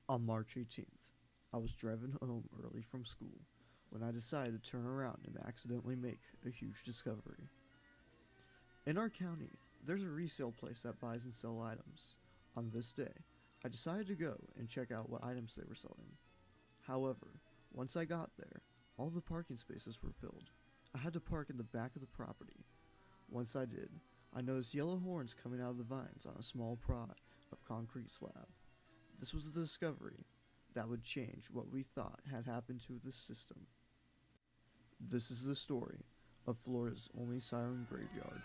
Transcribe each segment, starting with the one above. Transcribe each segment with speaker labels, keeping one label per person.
Speaker 1: On March 18th, I was driving home early from school when I decided to turn around and accidentally make a huge discovery. In our county, there's a resale place that buys and sells items. On this day, I decided to go and check out what items they were selling. However, once I got there, all the parking spaces were filled. I had to park in the back of the property. Once I did, I noticed yellow horns coming out of the vines on a small plot of concrete slab. This was the discovery that would change what we thought had happened to the system. This is the story of Florida's only siren graveyard.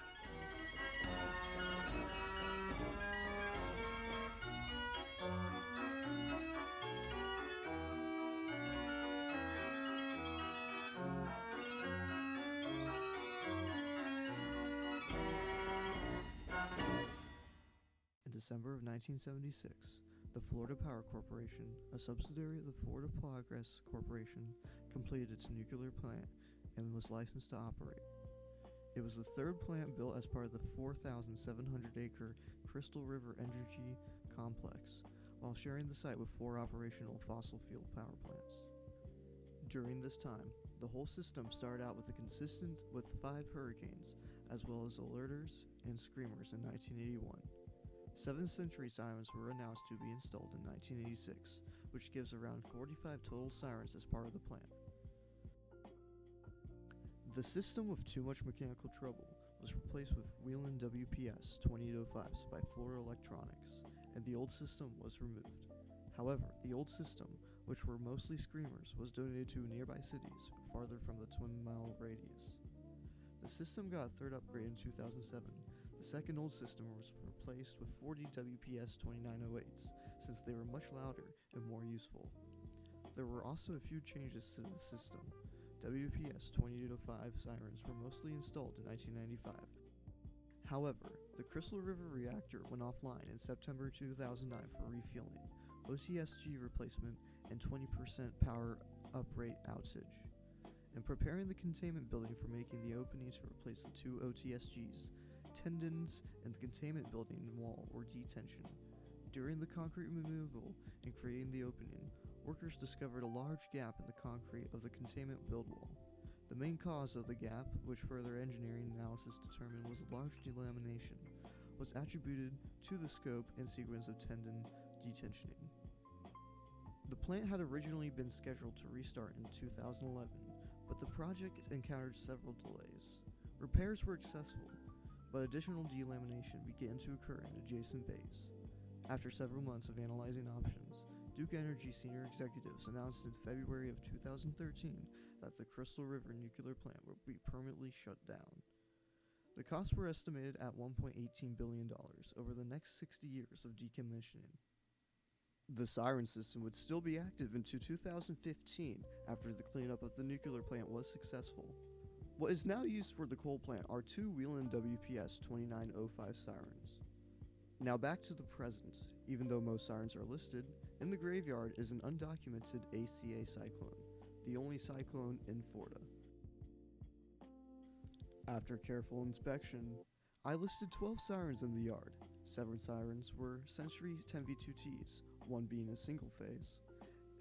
Speaker 1: In December of 1976, the Florida Power Corporation, a subsidiary of the Florida Progress Corporation, completed its nuclear plant and was licensed to operate. It was the third plant built as part of the 4,700-acre Crystal River Energy Complex, while sharing the site with 4 operational fossil fuel power plants. During this time, the whole system started out with 5 hurricanes, as well as alerters and screamers in 1981. 7 Century sirens were announced to be installed in 1986, which gives around 45 total sirens as part of the plant. The system with too much mechanical trouble was replaced with Wheeling WPS 2805s by Florida Electronics, and the old system was removed. However, the old system, which were mostly screamers, was donated to nearby cities farther from the 20-mile radius. The system got a third upgrade in 2007. The second old system was replaced with 40 WPS 2908s, since they were much louder and more useful. There were also a few changes to the system. WPS 2805 sirens were mostly installed in 1995. However, the Crystal River reactor went offline in September 2009 for refueling, OTSG replacement, and 20% power uprate outage. In preparing the containment building for making the opening to replace the 2 OTSGs, tendons and the containment building wall were detension. During the concrete removal and creating the opening, workers discovered a large gap in the concrete of the containment build wall. The main cause of the gap, which further engineering analysis determined was a large delamination, was attributed to the scope and sequence of tendon detensioning. The plant had originally been scheduled to restart in 2011, but the project encountered several delays. Repairs were successful, but additional delamination began to occur in adjacent bays. After several months of analyzing options, Duke Energy senior executives announced in February of 2013 that the Crystal River nuclear plant would be permanently shut down. The costs were estimated at $1.18 billion over the next 60 years of decommissioning. The siren system would still be active into 2015 after the cleanup of the nuclear plant was successful. What is now used for the coal plant are 2 Wheeling WPS 2905 sirens. Now back to the present. Even though most sirens are listed, in the graveyard is an undocumented ACA cyclone, the only cyclone in Florida. After careful inspection, I listed 12 sirens in the yard. 7 sirens were Century 10V2Ts, 1 being a single phase,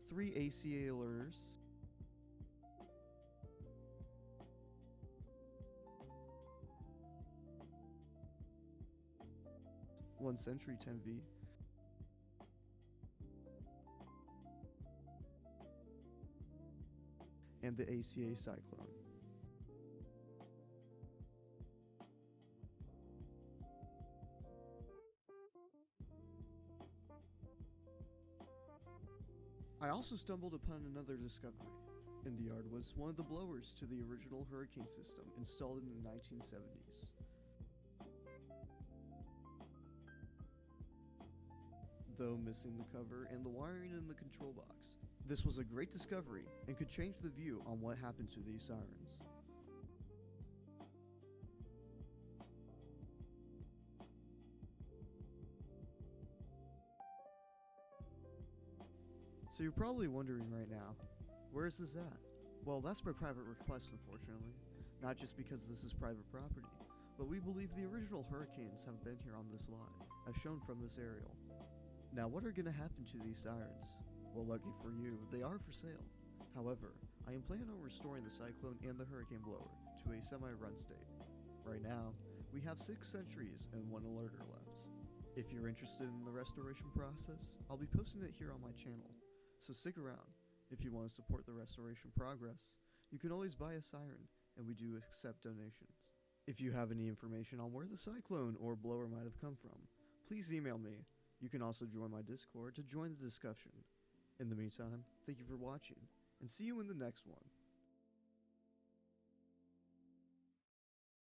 Speaker 1: 3 ACA alerters, 1 Century 10V, and the ACA cyclone. I also stumbled upon another discovery. In the yard was one of the blowers to the original hurricane system installed in the 1970s. Though missing the cover and the wiring in the control box, this was a great discovery and could change the view on what happened to these sirens. So you're probably wondering right now, where is this at? Well, that's by private request, unfortunately. Not just because this is private property, but we believe the original hurricanes have been here on this lot, as shown from this aerial. Now, what are going to happen to these sirens? Well, lucky for you, they are for sale. However, I am planning on restoring the Cyclone and the Hurricane Blower to a semi-run state. Right now, we have 6 centuries and 1 alerter left. If you're interested in the restoration process, I'll be posting it here on my channel, so stick around. If you want to support the restoration progress, you can always buy a Siren, and we do accept donations. If you have any information on where the Cyclone or Blower might have come from, please email me. You can also join my Discord to join the discussion. In the meantime, thank you for watching, and see you in the next one.